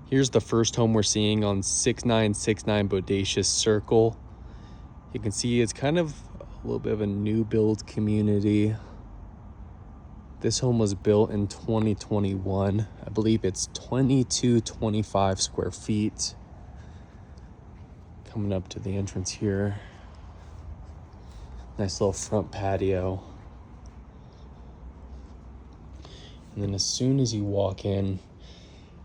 Here's the first home we're seeing on 6969 Bodacious Circle. You can see it's kind of a little bit of a new build community. This home was built in 2021. I believe it's 2225 square feet. Coming up to the entrance here. Nice little front patio. And then as soon as you walk in,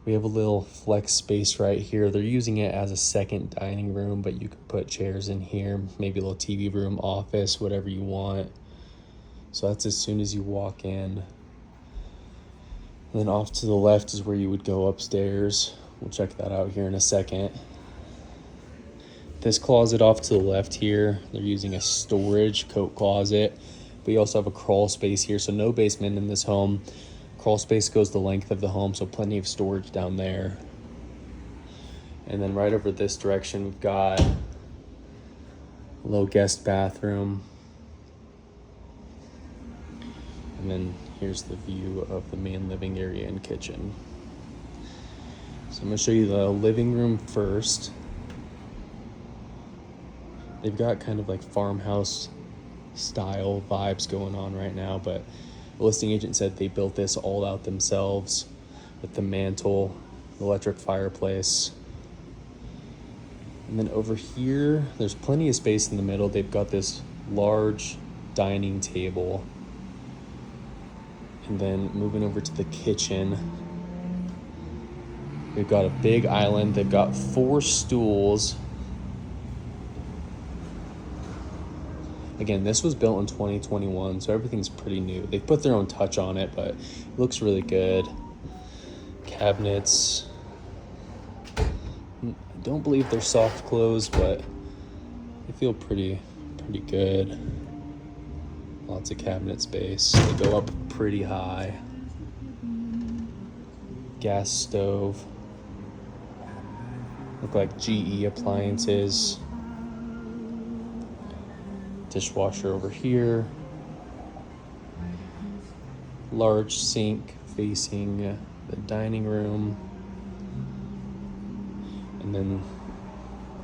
we have a little flex space right here. They're using it as a second dining room, but you can put chairs in here, maybe a little TV room, office, whatever you want. So that's as soon as you walk in. And then off to the left is where you would go upstairs. We'll check that out here in a second. This closet off to the left here, they're using a storage coat closet. But you also have a crawl space here, so no basement in this home. Crawl space goes the length of the home, so plenty of storage down there. And then right over this direction, we've got a little guest bathroom. And then here's the view of the main living area and kitchen. So I'm gonna show you the living room first. They've got kind of like farmhouse style vibes going on right now, but the listing agent said they built this all out themselves with the mantle, the electric fireplace. And then over here, there's plenty of space in the middle. They've got this large dining table. And then moving over to the kitchen, we've got a big island. They've got 4 stools. Again, this was built in 2021, so everything's pretty new. They put their own touch on it, but it looks really good. Cabinets. I don't believe they're soft close, but they feel pretty good. Lots of cabinet space. They go up pretty high. Gas stove. Look like GE appliances. Dishwasher over here. Large sink facing the dining room. And then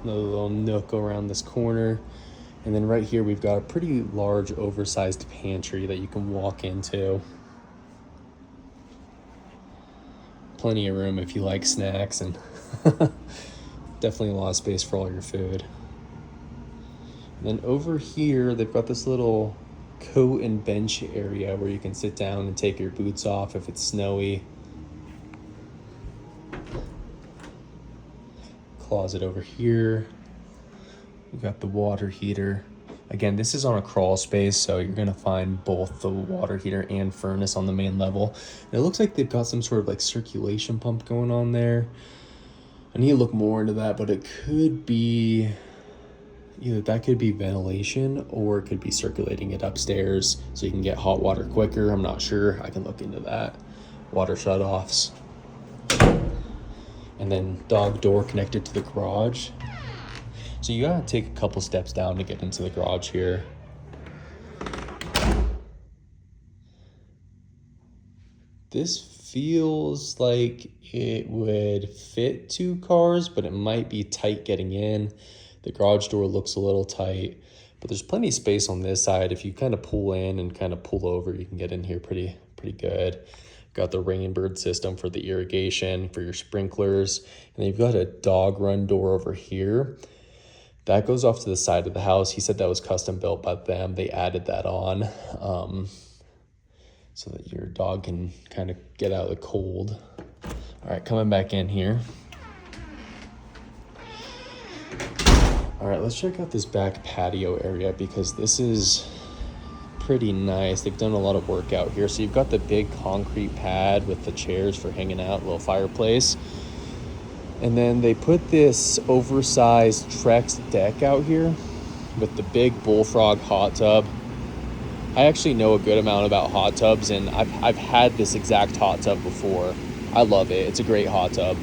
another little nook around this corner. And then right here we've got a pretty large oversized pantry that you can walk into. Plenty of room if you like snacks, and definitely a lot of space for all your food. And then over here, they've got this little coat and bench area where you can sit down and take your boots off if it's snowy. Closet over here. We've got the water heater. Again, this is on a crawl space, so you're gonna find both the water heater and furnace on the main level. And it looks like they've got some sort of like circulation pump going on there. I need to look more into that, but it could be either that could be ventilation or it could be circulating it upstairs so you can get hot water quicker. I'm not sure. I can look into that. Water shutoffs. And then dog door connected to the garage. So you gotta take a couple steps down to get into the garage here. This feels like it would fit 2 cars, but it might be tight getting in. The garage door looks a little tight, but there's plenty of space on this side. If you kind of pull in and kind of pull over, you can get in here pretty good. Got the Rainbird system for the irrigation, for your sprinklers. And then you've got a dog run door over here. That goes off to the side of the house. He said that was custom built by them. They added that on so that your dog can kind of get out of the cold. All right, coming back in here. All right, let's check out this back patio area because this is pretty nice. They've done a lot of work out here. So you've got the big concrete pad with the chairs for hanging out, little fireplace. And then they put this oversized Trex deck out here with the big Bullfrog hot tub. I actually know a good amount about hot tubs, and I've had this exact hot tub before. I love it. It's a great hot tub.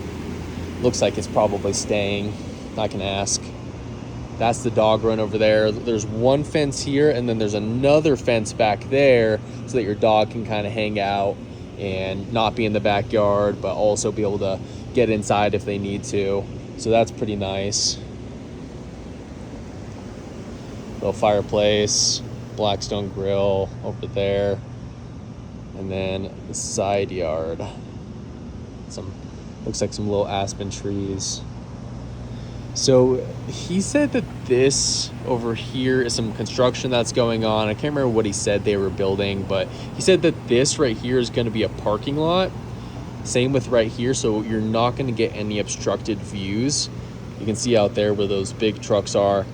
Looks like it's probably staying. I can ask. That's the dog run over there. There's one fence here, and then there's another fence back there so that your dog can kind of hang out and not be in the backyard, but also be able to get inside if they need to. So that's pretty nice. Little fireplace, Blackstone grill over there. And then the side yard. Looks like some little aspen trees. So he said that this over here is some construction that's going on. I can't remember what he said they were building, but he said that this right here is going to be a parking lot. Same with right here, so you're not going to get any obstructed views. You can see out there where those big trucks are.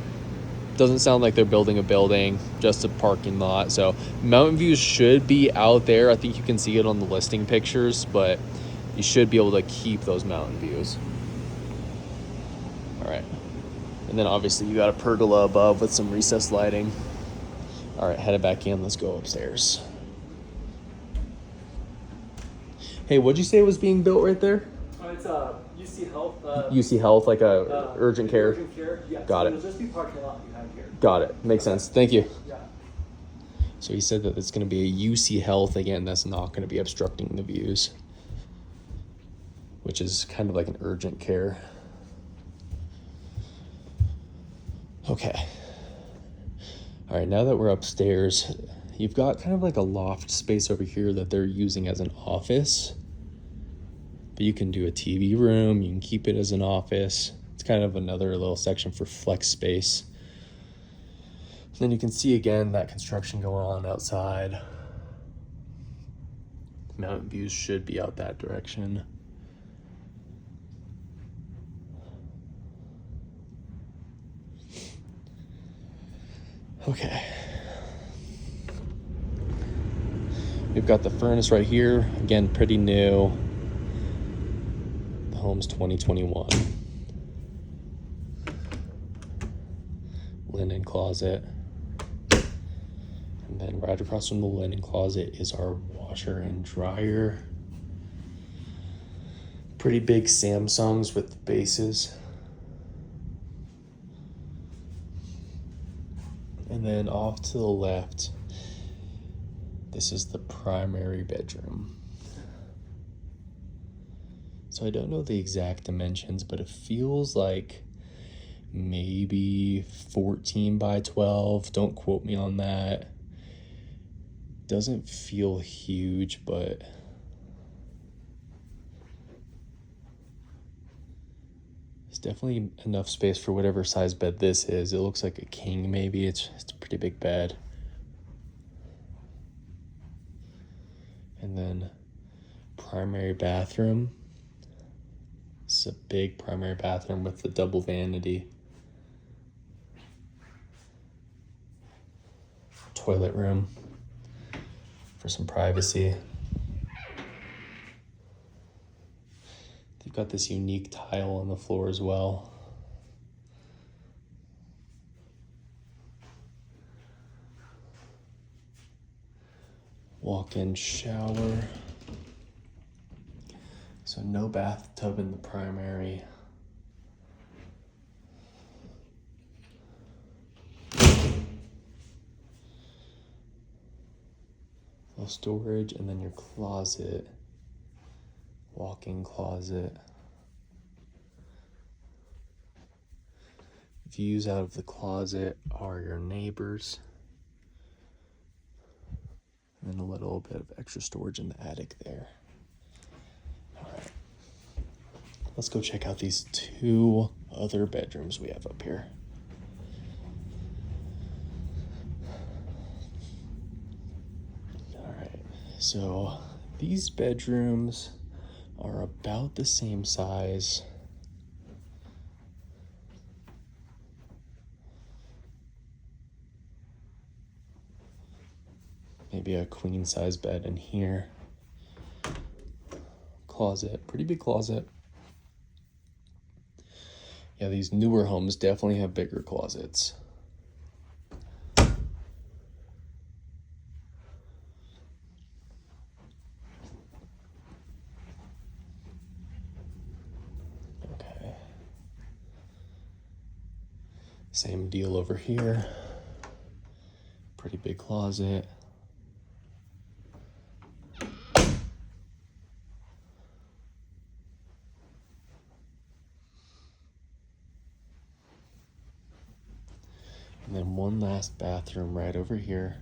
Doesn't sound like they're building a building, just a parking lot. So mountain views should be out there. I think you can see it on the listing pictures, but you should be able to keep those mountain views. All right. And then obviously you got a pergola above with some recessed lighting. All right, headed back in. Let's go upstairs. Hey, what'd you say was being built right there? It's UC Health. UC Health, like a urgent care. Urgent care. Yeah. Got it. It'll just be parking lot behind here. Got it. Makes sense. Thank you. Yeah. So he said that it's going to be a UC Health. Again, that's not going to be obstructing the views, which is kind of like an urgent care. Okay. All right, now that we're upstairs, you've got kind of like a loft space over here that they're using as an office. But you can do a TV room, you can keep it as an office. It's kind of another little section for flex space. Then you can see again that construction going on outside. Mountain views should be out that direction. Okay. We've got the furnace right here. Again, pretty new. The home's 2021. Linen closet. And then right across from the linen closet is our washer and dryer. Pretty big Samsungs with bases. And then off to the left, this is the primary bedroom. So I don't know the exact dimensions, but it feels like maybe 14 by 12. Don't quote me on that. Doesn't feel huge, but it's definitely enough space for whatever size bed this is. It looks like a king maybe. It's a pretty big bed. And then primary bathroom. It's a big primary bathroom with the double vanity. Toilet room for some privacy. You've got this unique tile on the floor as well. Walk-in shower. So no bathtub in the primary. Little storage, and then your closet. Walk-in closet. Views out of the closet are your neighbors. And then a little bit of extra storage in the attic there. All right. Let's go check out these two other bedrooms we have up here. All right. So these bedrooms are about the same size. Maybe a queen size bed in here. Closet, pretty big closet. Yeah, these newer homes definitely have bigger closets. Okay. Same deal over here. Pretty big closet. then one last bathroom right over here.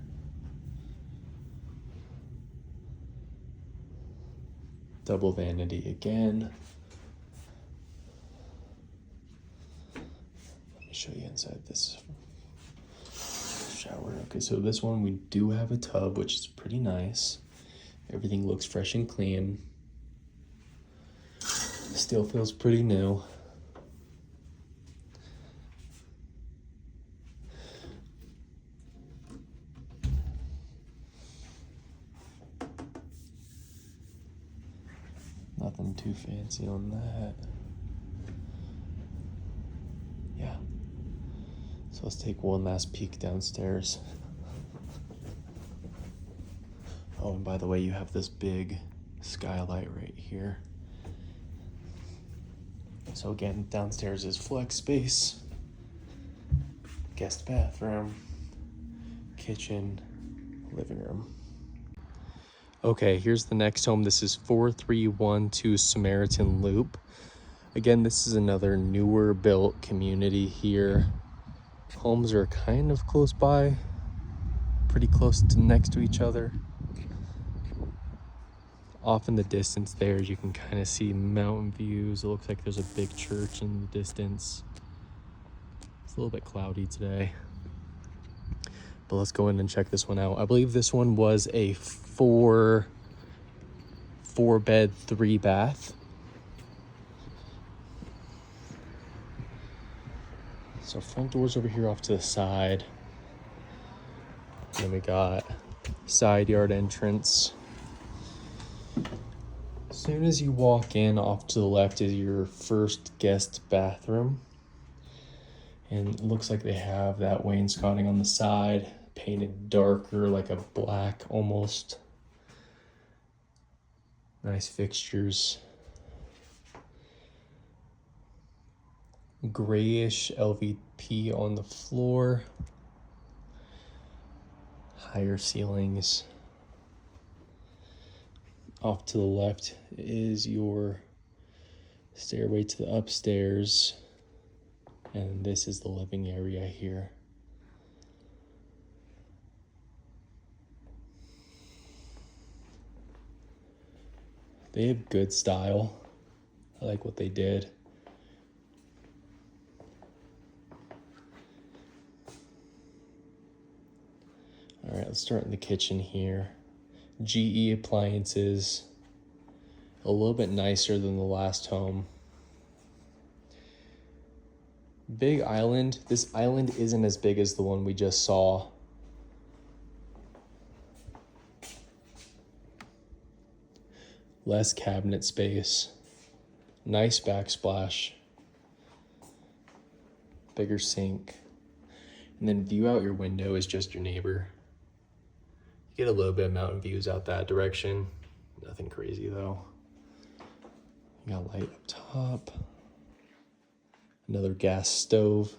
Double vanity again. Let me show you inside this shower. Okay, so this one we do have a tub, which is pretty nice. Everything looks fresh and clean. Still feels pretty new. Nothing too fancy on that. Yeah. So let's take one last peek downstairs. Oh, and by the way, you have this big skylight right here. So again, downstairs is flex space, guest bathroom, kitchen, living room. Okay, here's the next home. This is 4312 Samaritan Loop. Again, this is another newer built community here. Homes are kind of close by, pretty close to next to each other. Off in the distance there, you can kind of see mountain views. It looks like there's a big church in the distance. It's a little bit cloudy today. But let's go in and check this one out. I believe this one was a four bed, 3 bath. So front door's over here off to the side. And then we got side yard entrance. As soon as you walk in, off to the left is your first guest bathroom. And it looks like they have that wainscoting on the side, painted darker, like a black almost. Nice fixtures. Grayish LVP on the floor. Higher ceilings. Off to the left is your stairway to the upstairs. And this is the living area here. They have good style. I like what they did. All right, let's start in the kitchen here. GE appliances, a little bit nicer than the last home. Big island. This island isn't as big as the one we just saw. Less cabinet space. Nice backsplash. Bigger sink. And then view out your window is just your neighbor. You get a little bit of mountain views out that direction. Nothing crazy though. You got light up top. Another gas stove.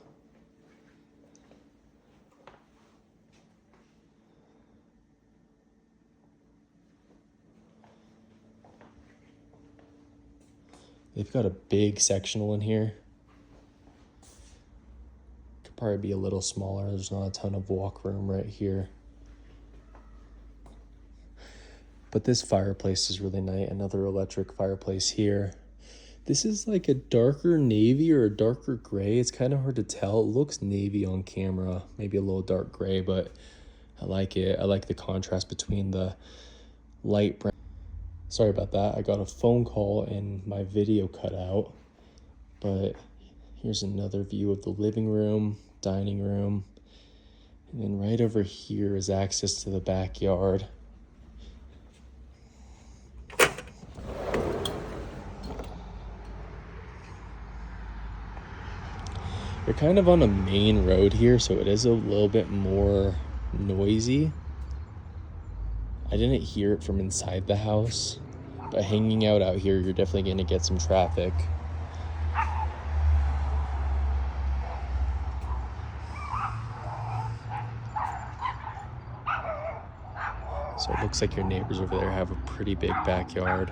They've got a big sectional in here. Could probably be a little smaller. There's not a ton of walk room right here. But this fireplace is really nice. Another electric fireplace here. This is like a darker navy or a darker gray. It's kind of hard to tell. It looks navy on camera, maybe a little dark gray, but I like it. I like the contrast between the light brown. Sorry about that. I got a phone call and my video cut out. But here's another view of the living room, dining room. And then right over here is access to the backyard. You're kind of on a main road here, so it is a little bit more noisy. I didn't hear it from inside the house, but hanging out here, you're definitely going to get some traffic. So it looks like your neighbors over there have a pretty big backyard.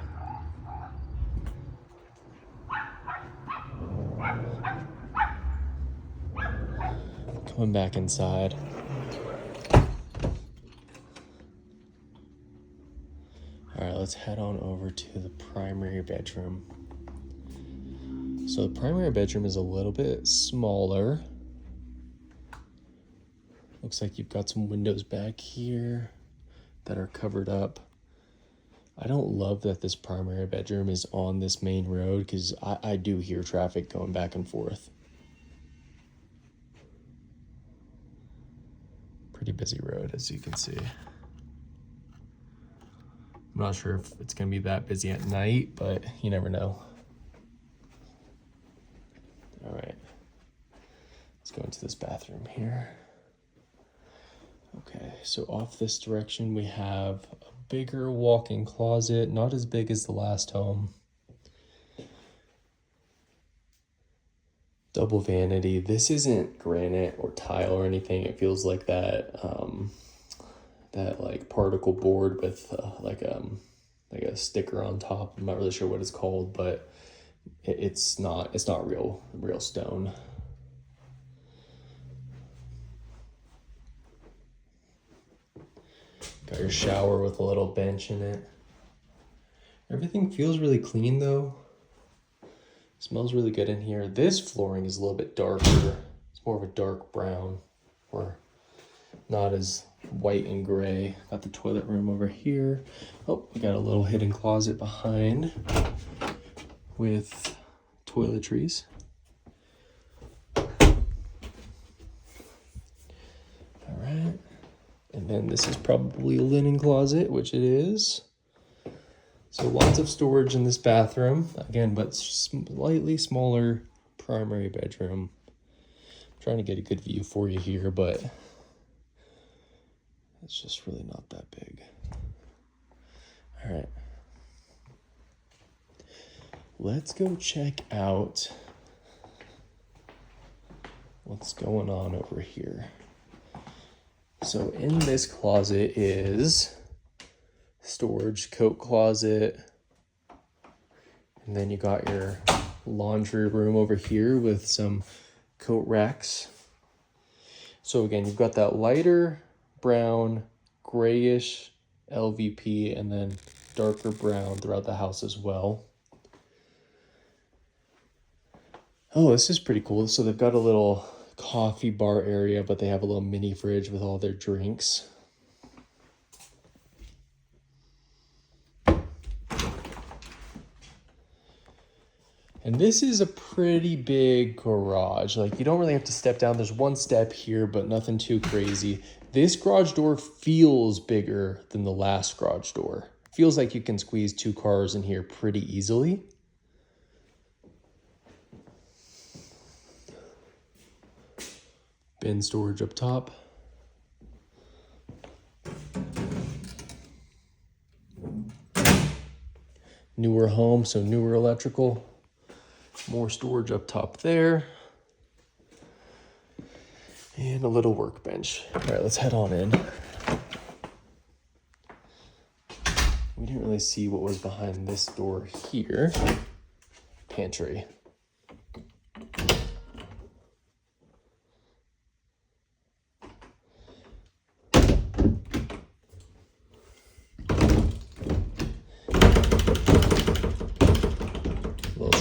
Coming back inside. All right, let's head on over to the primary bedroom. So the primary bedroom is a little bit smaller. Looks like you've got some windows back here that are covered up. I don't love that this primary bedroom is on this main road because I do hear traffic going back and forth. Pretty busy road, as you can see. I'm not sure if it's gonna be that busy at night, but you never know. All right, let's go into this bathroom here. Okay, so off this direction, we have a bigger walk-in closet, not as big as the last home. Double vanity. This isn't granite or tile or anything. It feels like that, that like particle board with like a sticker on top. I'm not really sure what it's called, but it's not real stone. Got your shower with a little bench in it. Everything feels really clean though. Smells really good in here. This flooring is a little bit darker. It's more of a dark brown, or not as white and gray. Got the toilet room over here. Oh, we got a little hidden closet behind with toiletries. All right. And then this is probably a linen closet, which it is. So lots of storage in this bathroom. Again, but slightly smaller primary bedroom. I'm trying to get a good view for you here, but it's just really not that big. All right. Let's go check out what's going on over here. So in this closet is storage, coat closet, and then you got your laundry room over here with some coat racks. So again, you've got that lighter brown, grayish LVP, and then darker brown throughout the house as well. Oh, this is pretty cool. So they've got a little coffee bar area, but they have a little mini fridge with all their drinks. And this is a pretty big garage. Like, you don't really have to step down. There's one step here, but nothing too crazy. This garage door feels bigger than the last garage door. Feels like you can squeeze 2 cars in here pretty easily. Bin storage up top. Newer home, so newer electrical. More storage up top there. And a little workbench. All right, let's head on in. We didn't really see what was behind this door here. Pantry.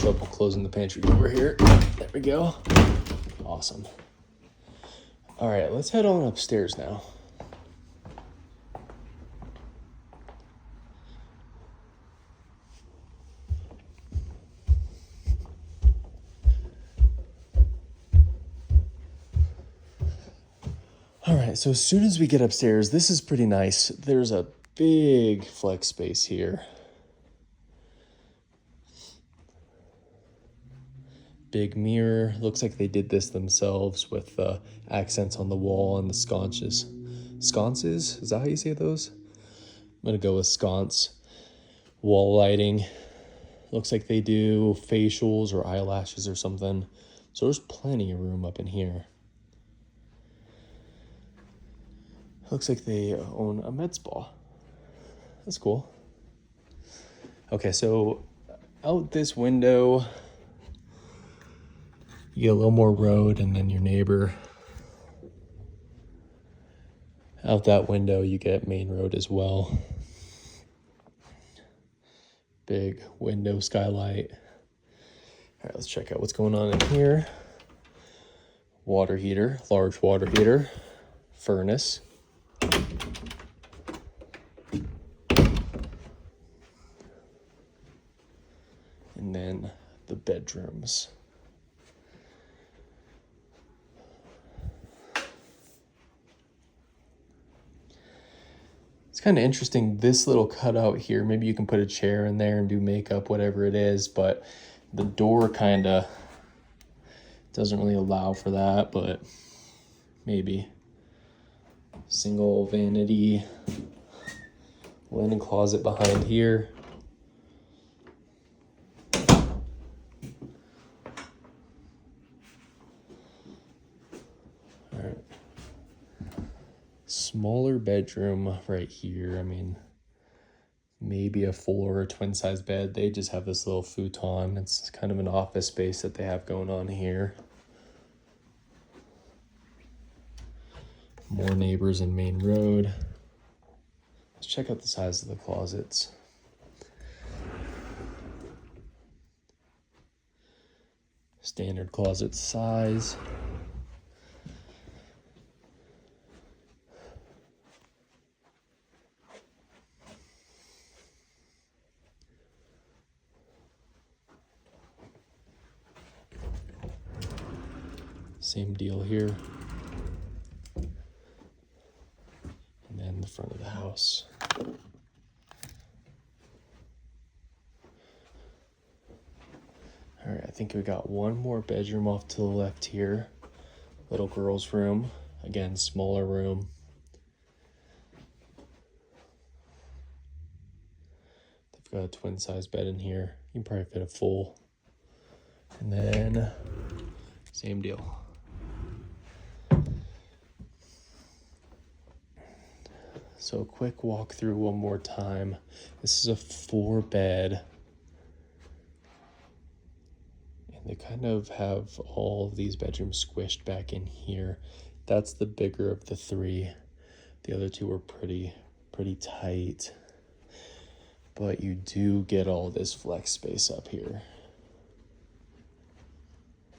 Trouble closing the pantry door here. There we go. Awesome. All right, let's head on upstairs now. All right, so as soon as we get upstairs, this is pretty nice. There's a big flex space here. Big mirror. Looks like they did this themselves with accents on the wall and the sconces. Sconces? Is that how you say those? I'm gonna go with sconce. Wall lighting. Looks like they do facials or eyelashes or something. So there's plenty of room up in here. Looks like they own a med spa. That's cool. Okay, so out this window, you get a little more road, and then your neighbor Out that window, you get main road as well. Big window skylight. All right, let's check out what's going on in here. Water heater, large water heater, furnace. And then the bedrooms. It's kind of interesting, this little cutout here, maybe you can put a chair in there and do makeup, whatever it is, but the door kind of doesn't really allow for that, but maybe. Single vanity, linen closet behind here. All right. Smaller bedroom right here. I mean, maybe a full or a twin size bed. They just have this little futon. It's kind of an office space that they have going on here. More neighbors in main road. Let's check out the size of the closets. Standard closet size. Same deal here. And then the front of the house. All right, I think we got one more bedroom off to the left here. Little girl's room. Again, smaller room. They've got a twin size bed in here. You can probably fit a full. And then, same deal. So a quick walk through one more time. This is a 4-bed. And they kind of have all of these bedrooms squished back in here. That's the bigger of the 3. The other 2 are pretty tight. But you do get all this flex space up here.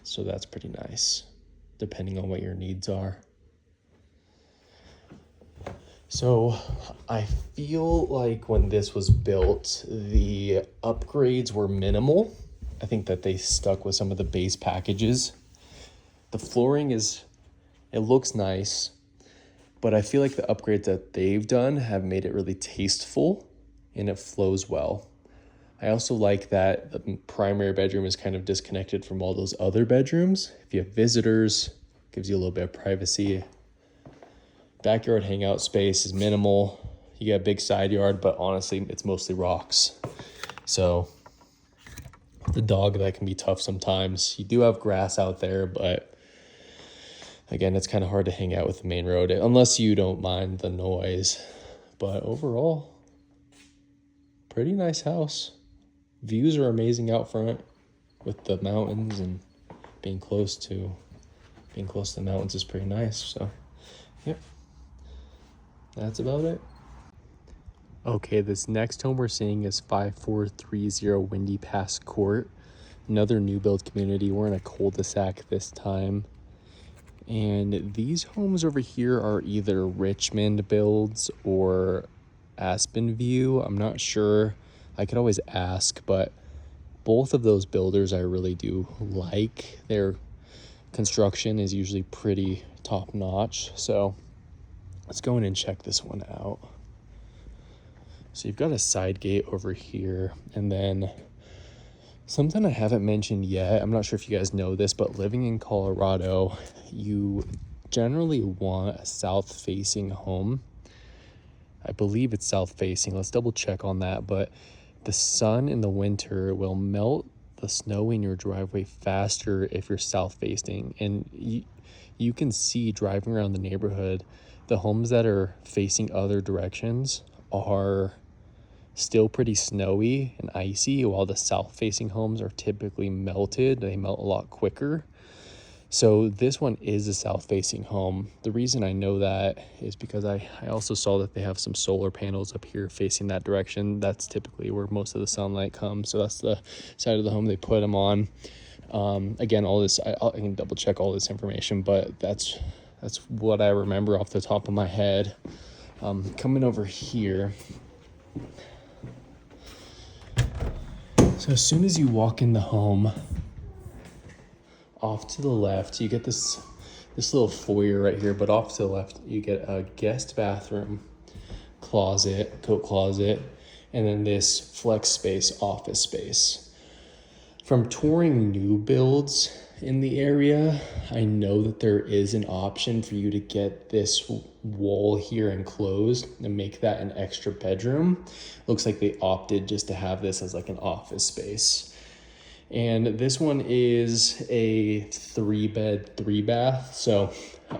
So that's pretty nice, depending on what your needs are. So I feel like when this was built, the upgrades were minimal. I think that they stuck with some of the base packages. The flooring it looks nice, but I feel like the upgrades that they've done have made it really tasteful and it flows well. I also like that the primary bedroom is kind of disconnected from all those other bedrooms. If you have visitors, it gives you a little bit of privacy. Backyard hangout space is minimal. You get a big side yard, but honestly, it's mostly rocks. So the dog, that can be tough sometimes. You do have grass out there, but again, it's kind of hard to hang out with the main road unless you don't mind the noise. But overall, pretty nice house. Views are amazing out front with the mountains, and being close to the mountains is pretty nice. So, yep. That's about it. Okay, this next home we're seeing is 5430 Windy Pass Court. Another new build community. We're in a cul-de-sac this time. And these homes over here are either Richmond builds or Aspen View. I'm not sure. I could always ask, but both of those builders I really do like. Their construction is usually pretty top-notch. So let's go in and check this one out. So you've got a side gate over here, and then something I haven't mentioned yet, I'm not sure if you guys know this, but living in Colorado, you generally want a south-facing home. I believe it's south-facing. Let's double check on that, but the sun in the winter will melt the snow in your driveway faster if you're south-facing, and you can see driving around the neighborhood, the homes that are facing other directions are still pretty snowy and icy, while the south-facing homes are typically melted. They melt a lot quicker. So this one is a south-facing home. The reason I know that is because I also saw that they have some solar panels up here facing that direction. That's typically where most of the sunlight comes. So that's the side of the home they put them on. Again, all this, I can double check all this information, but that's what I remember off the top of my head. Coming over here. So as soon as you walk in the home, off to the left, you get this little foyer right here, but off to the left, you get a guest bathroom, closet, coat closet, and then this flex space, office space. From touring new builds in the area, I know that there is an option for you to get this wall here enclosed and make that an extra bedroom. Looks like they opted just to have this as like an office space. And this one is a 3-bed, 3-bath. So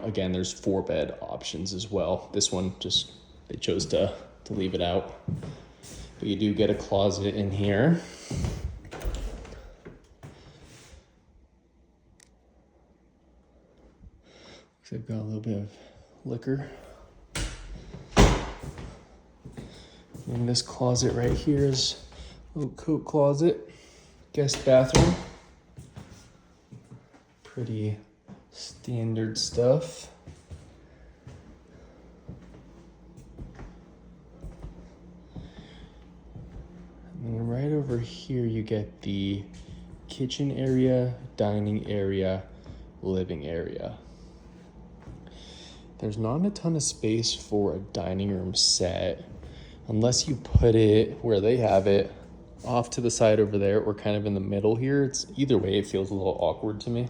again, there's 4-bed options as well. This one just, they chose to leave it out. But you do get a closet in here. So I've got a little bit of liquor. And this closet right here is a little coat closet. Guest bathroom. Pretty standard stuff. And then right over here you get the kitchen area, dining area, living area. There's not a ton of space for a dining room set unless you put it where they have it, off to the side over there or kind of in the middle here. It's either way, it feels a little awkward to me.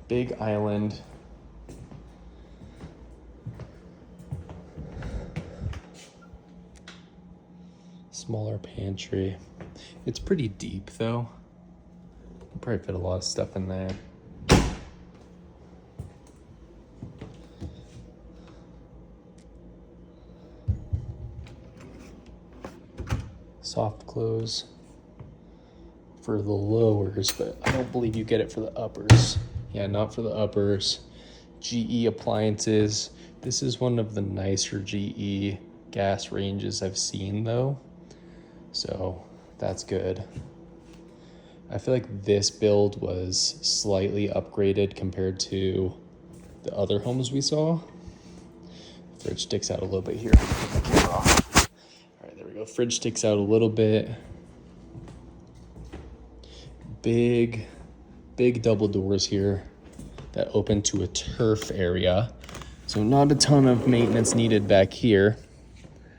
Big island. Smaller pantry. It's pretty deep though. You'll probably fit a lot of stuff in there. Soft close for the lowers, but I don't believe you get it for the uppers. Yeah, not for the uppers. GE appliances. This is one of the nicer GE gas ranges I've seen though. So that's good. I feel like this build was slightly upgraded compared to the other homes we saw. Fridge sticks out a little bit here. All right, there we go. Fridge sticks out a little bit. Big double doors here that open to a turf area. So not a ton of maintenance needed back here.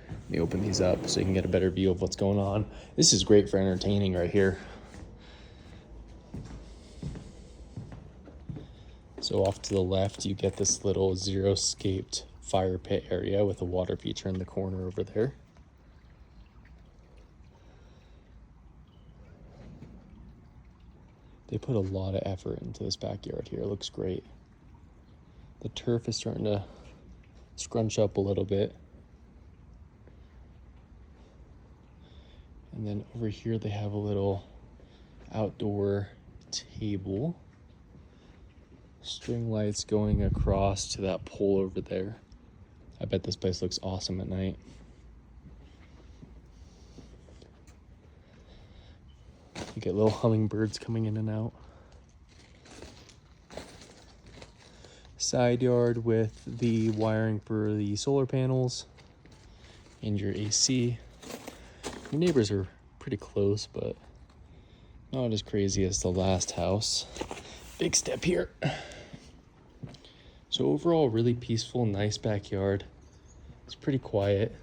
Let me open these up so you can get a better view of what's going on. This is great for entertaining right here. So off to the left, you get this little zero-scaped fire pit area with a water feature in the corner over there. They put a lot of effort into this backyard here. It looks great. The turf is starting to scrunch up a little bit. And then over here they have a little outdoor table. String lights going across to that pole over there. I bet this place looks awesome at night. You get little hummingbirds coming in and out. Side yard with the wiring for the solar panels and your AC. Your neighbors are pretty close, but not as crazy as the last house. Big step here. So overall, really peaceful, nice backyard. It's pretty quiet.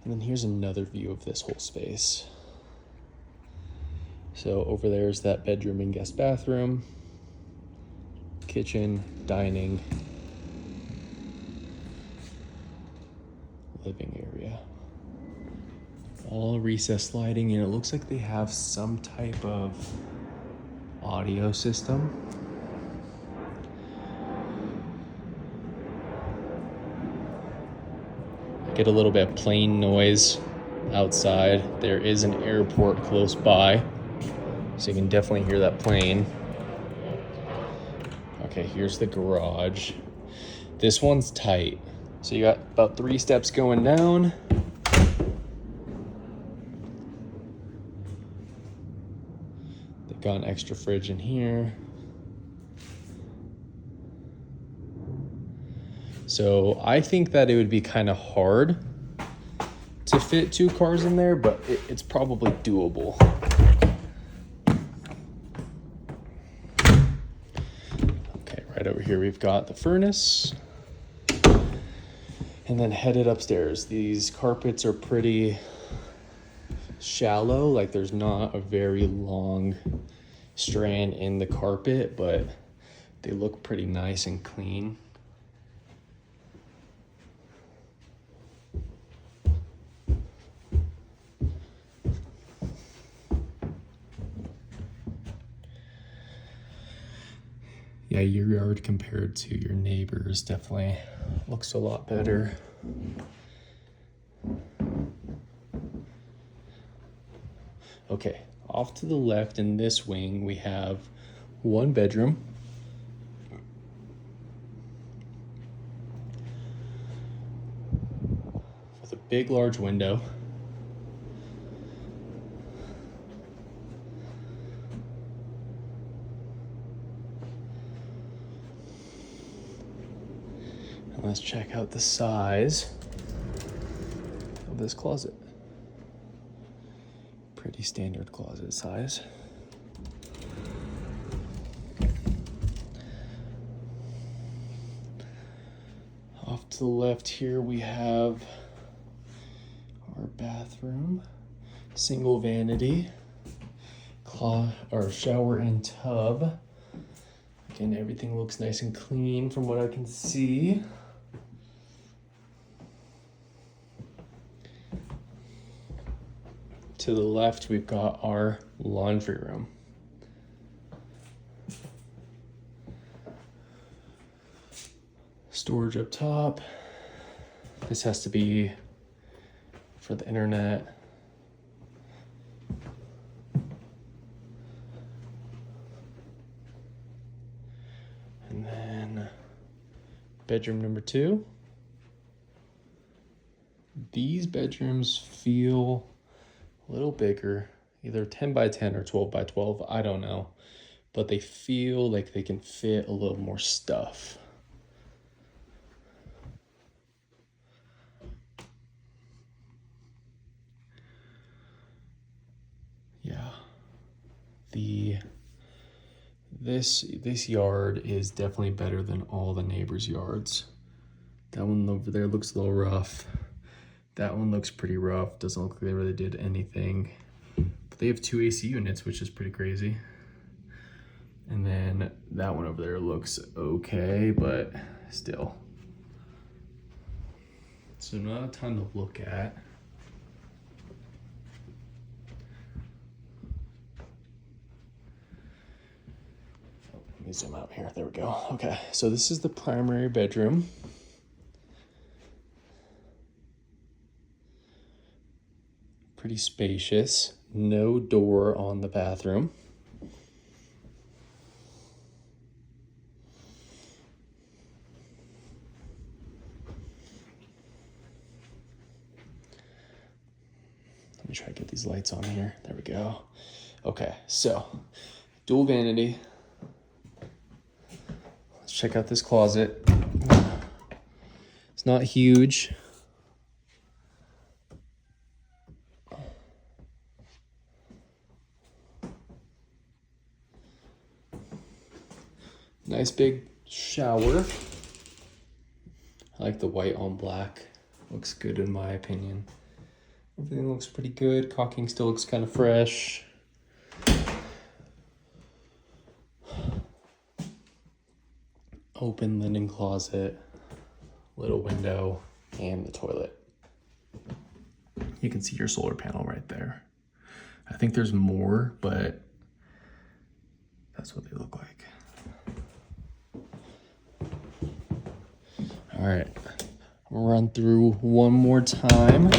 And then here's another view of this whole space. So over there is that bedroom and guest bathroom, kitchen, dining, living area. All recessed lighting, and it looks like they have some type of audio system. Get a little bit of plane noise outside. There is an airport close by, So you can definitely hear that plane. Okay, here's the garage. This one's tight. So you got about 3 steps going down. They've got an extra fridge in here. So I think that it would be kind of hard to fit 2 cars in there, but it's probably doable. Okay, right over here we've got the furnace. And then headed upstairs. These carpets are pretty shallow, like there's not a very long strand in the carpet, but they look pretty nice and clean. Yeah, your yard compared to your neighbor's definitely looks a lot better. Okay, off to the left in this wing, we have 1 bedroom. With a big, large window. Let's check out the size of this closet. Pretty standard closet size. Off to the left here we have our bathroom, single vanity, shower and tub. Again, everything looks nice and clean from what I can see. To the left, we've got our laundry room. Storage up top. This has to be for the internet. And then bedroom number 2. These bedrooms feel a little bigger, either 10 by 10 or 12 by 12, I don't know, but they feel like they can fit a little more stuff. Yeah, this yard is definitely better than all the neighbors' yards. That one over there looks a little rough. That one looks pretty rough. Doesn't look like they really did anything. But they have 2 AC units, which is pretty crazy. And then that one over there looks okay, but still. So not a ton to look at. Let me zoom out here. There we go. Okay, so this is the primary bedroom. Pretty spacious. No door on the bathroom. Let me try to get these lights on here. There we go. Okay, so dual vanity. Let's check out this closet. It's not huge. Nice big shower. I like the white on black. Looks good in my opinion. Everything looks pretty good. Caulking still looks kind of fresh. Open linen closet, little window, and the toilet. You can see your solar panel right there. I think there's more, but that's what they look like. All right, I'm gonna run through one more time.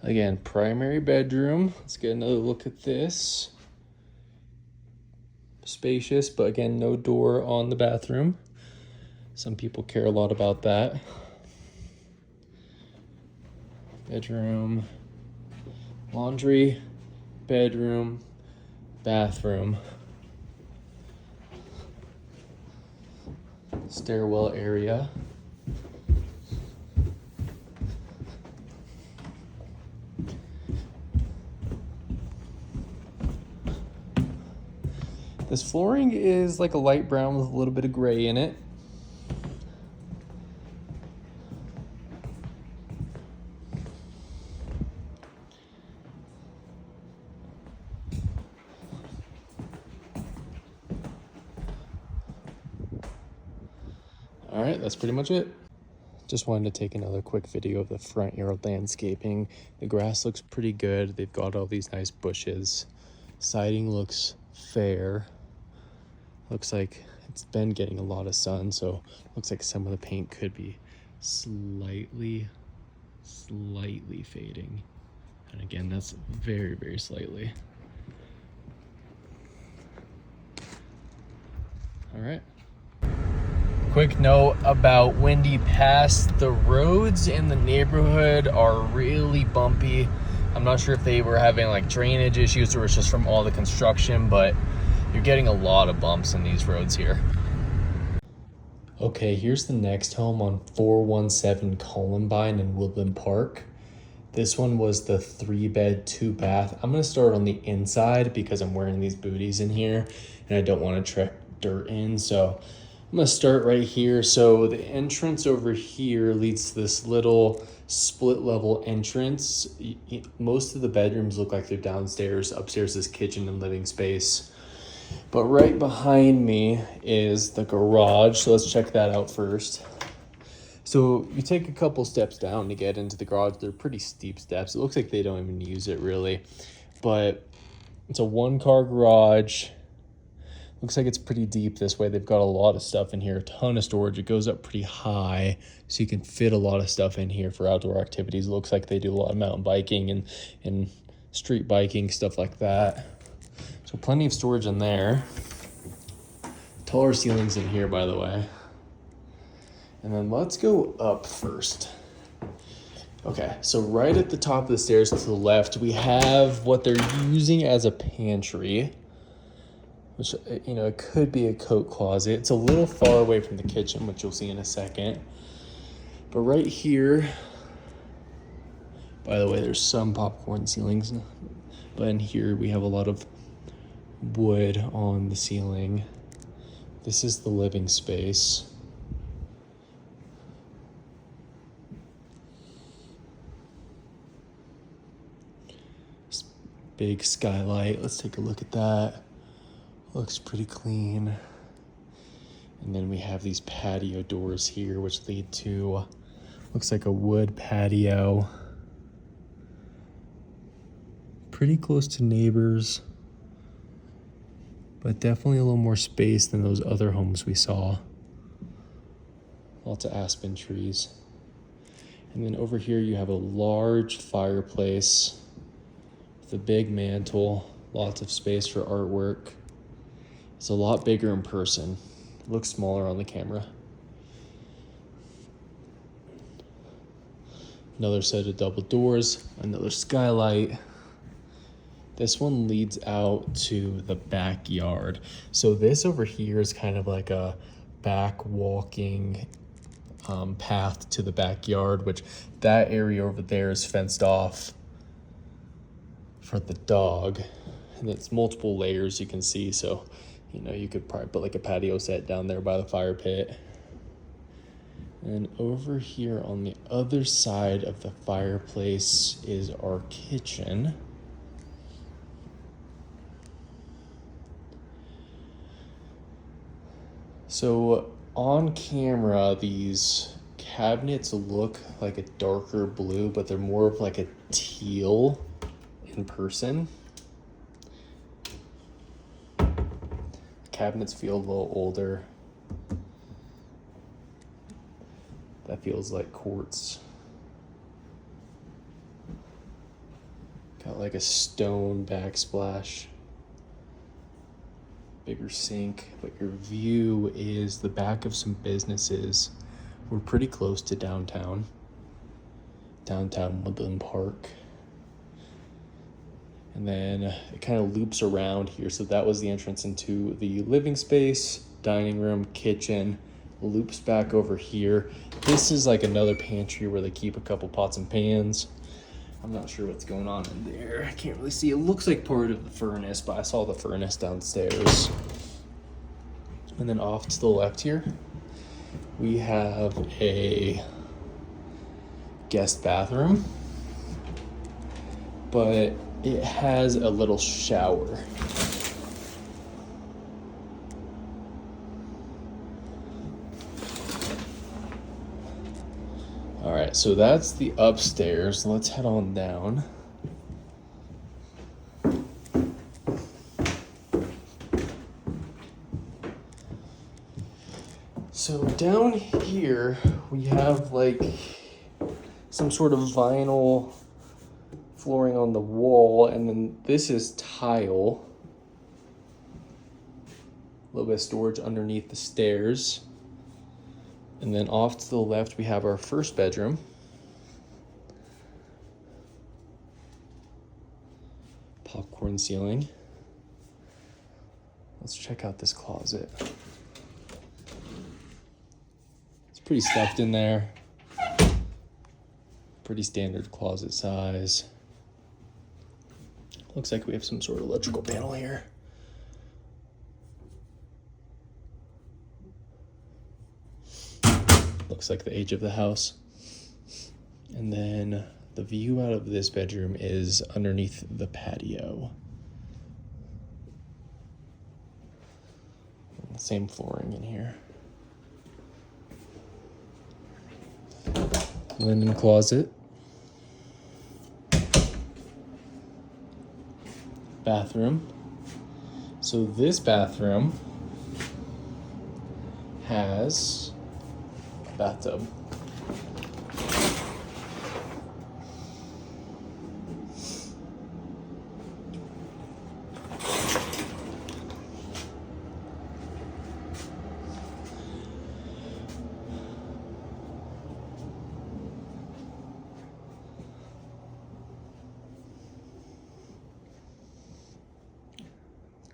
Again, primary bedroom. Let's get another look at this. Spacious, but again, no door on the bathroom. Some people care a lot about that. Bedroom, laundry, bedroom, bathroom, stairwell area. This flooring is like a light brown with a little bit of gray in it. All right, that's pretty much it. Just wanted to take another quick video of the front yard landscaping. The grass looks pretty good. They've got all these nice bushes. Siding looks fair. Looks like it's been getting a lot of sun, so looks like some of the paint could be slightly fading. And again, that's very, very slightly. All right. Quick note about Windy Pass. The roads in the neighborhood are really bumpy. I'm not sure if they were having like drainage issues or it's just from all the construction, but you're getting a lot of bumps in these roads here. Okay, here's the next home on 417 Columbine in Woodland Park. This one was the 3-bed, 2-bath. I'm gonna start on the inside because I'm wearing these booties in here and I don't want to trek dirt in. So I'm gonna start right here. So the entrance over here leads to this little split level entrance. Most of the bedrooms look like they're downstairs. Upstairs is kitchen and living space. But right behind me is the garage. So let's check that out first. So you take a couple steps down to get into the garage. They're pretty steep steps. It looks like they don't even use it really, but it's a 1-car garage. Looks like it's pretty deep this way. They've got a lot of stuff in here, a ton of storage. It goes up pretty high, so you can fit a lot of stuff in here for outdoor activities. It looks like they do a lot of mountain biking and street biking, stuff like that. So plenty of storage in there. Taller ceilings in here, by the way. And then let's go up first. Okay, so right at the top of the stairs to the left, we have what they're using as a pantry, which, you know, it could be a coat closet. It's a little far away from the kitchen, which you'll see in a second. But right here, by the way, there's some popcorn ceilings, but in here we have a lot of wood on the ceiling. This is the living space. Big skylight. Let's take a look at that. Looks pretty clean. And then we have these patio doors here, which lead to, looks like a wood patio. Pretty close to neighbors, but definitely a little more space than those other homes we saw. Lots of aspen trees. And then over here you have a large fireplace with a big mantle, lots of space for artwork. It's a lot bigger in person. It looks smaller on the camera. Another set of double doors, another skylight. This one leads out to the backyard. So this over here is kind of like a back walking path to the backyard, which that area over there is fenced off for the dog. And it's multiple layers you can see. So, you know, you could probably put like a patio set down there by the fire pit. And over here on the other side of the fireplace is our kitchen. So on camera, these cabinets look like a darker blue, but they're more of like a teal in person. Cabinets feel a little older. That feels like quartz. Got like a stone backsplash. Bigger sink, but your view is the back of some businesses. We're pretty close to downtown Woodland Park. And then it kind of loops around here. So that was the entrance into the living space, dining room, kitchen, loops back over here. This is like another pantry where they keep a couple pots and pans. I'm not sure what's going on in there. I can't really see. It looks like part of the furnace, but I saw the furnace downstairs. And then off to the left here, we have a guest bathroom, but it has a little shower. All right, so that's the upstairs. Let's head on down. So down here, we have like some sort of vinyl flooring on the wall, and then this is tile. A little bit of storage underneath the stairs. And then off to the left, we have our first bedroom. Popcorn ceiling. Let's check out this closet. It's pretty stuffed in there. Pretty standard closet size. Looks like we have some sort of electrical panel here. Looks like the age of the house. And then the view out of this bedroom is underneath the patio. Same flooring in here. Linen closet. Bathroom. So this bathroom has a bathtub.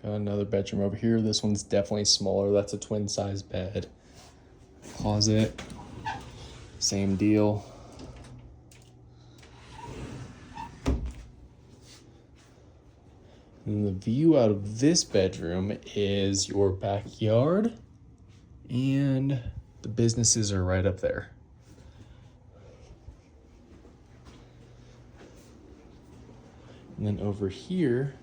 Got another bedroom over here. This one's definitely smaller. That's a twin size bed. Closet. Same deal. And the view out of this bedroom is your backyard, and the businesses are right up there. And then over here,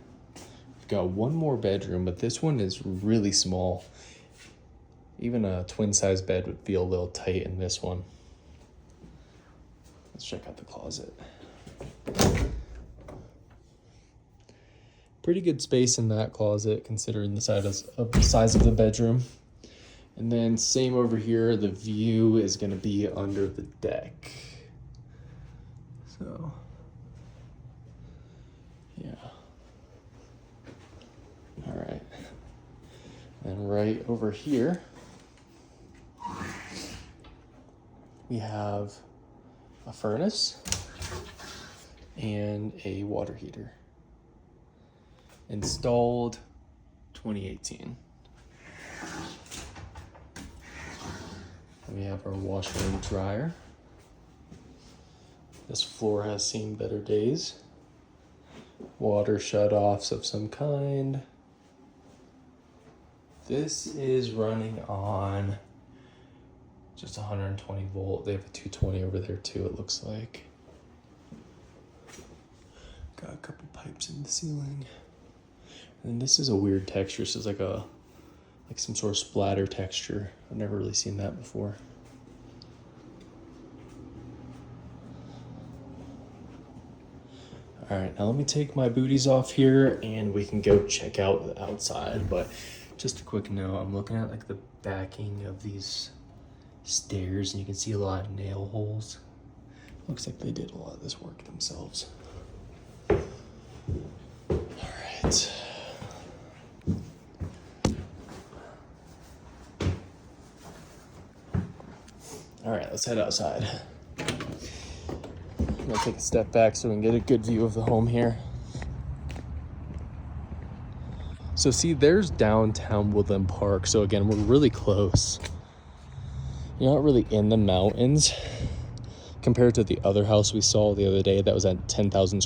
we've got one more bedroom, but this one is really small. Even a twin size bed would feel a little tight in this one. Let's check out the closet. Pretty good space in that closet considering the size of the bedroom. And then same over here, the view is gonna be under the deck. So, yeah. All right. And right over here, we have a furnace and a water heater. Installed 2018. And we have our washer and dryer. This floor has seen better days. Water shut-offs of some kind. This is running on just 120 volt. They have a 220 over there too, it looks like. Got a couple pipes in the ceiling. And this is a weird texture. This is like some sort of splatter texture. I've never really seen that before. All right, now let me take my booties off here and we can go check out the outside. But just a quick note, I'm looking at like the backing of these stairs and you can see a lot of nail holes. Looks like they did a lot of this work themselves. Alright. Alright, let's head outside. I'm gonna take a step back so we can get a good view of the home here. So see, there's downtown Woodland Park. So again, we're really close. You're not really in the mountains compared to the other house we saw the other day that was at 10,000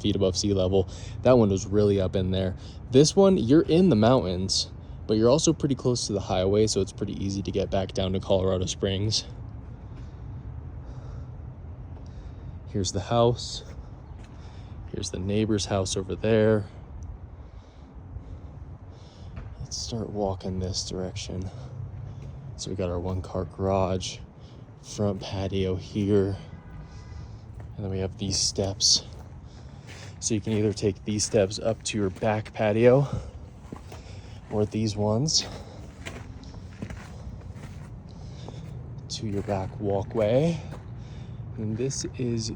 feet above sea level. That one was really up in there. This one, you're in the mountains, but you're also pretty close to the highway, so it's pretty easy to get back down to Colorado Springs. Here's the house. Here's the neighbor's house over there. Let's start walking this direction. So we got our 1-car garage, front patio here, and then we have these steps. So you can either take these steps up to your back patio or these ones to your back walkway. And this is,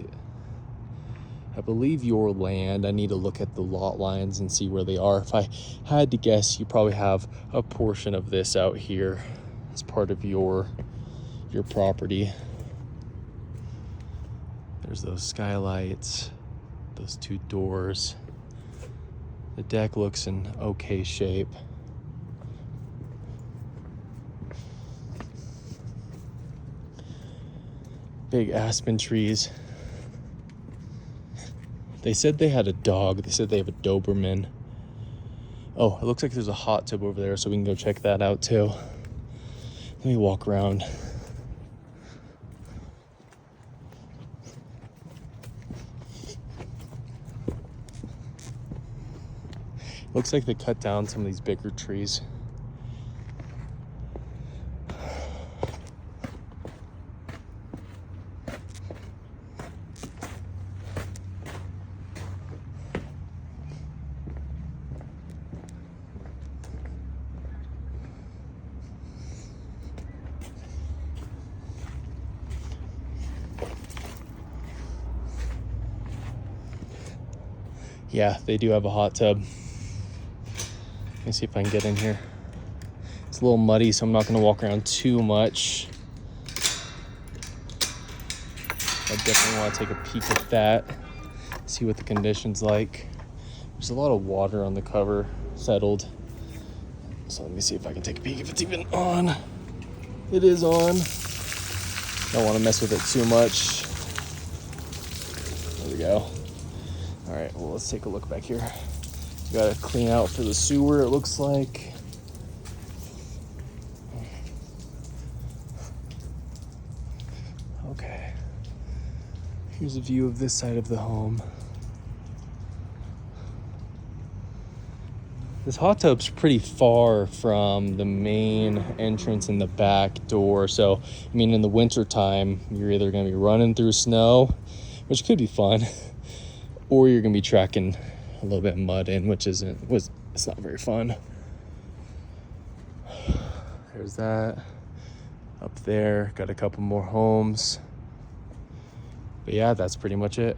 I believe, your land. I need to look at the lot lines and see where they are. If I had to guess, you probably have a portion of this out here as part of your property. There's those skylights, those 2 doors. The deck looks in okay shape. Big aspen trees. They said they had a dog. They said they have a Doberman. Oh, it looks like there's a hot tub over there, so we can go check that out too. Let me walk around. Looks like they cut down some of these bigger trees. Yeah, they do have a hot tub. Let me see if I can get in here. It's a little muddy, so I'm not going to walk around too much. I definitely want to take a peek at that, see what the condition's like. There's a lot of water on the cover, settled. So let me see if I can take a peek if it's even on. It is on. Don't want to mess with it too much. There we go. All right, well, let's take a look back here. We gotta clean out for the sewer, it looks like. Okay. Here's a view of this side of the home. This hot tub's pretty far from the main entrance in the back door. So, I mean, in the winter time, you're either gonna be running through snow, which could be fun, or you're gonna be tracking a little bit of mud in, which it's not very fun. There's that. Up there, got a couple more homes. But yeah, that's pretty much it.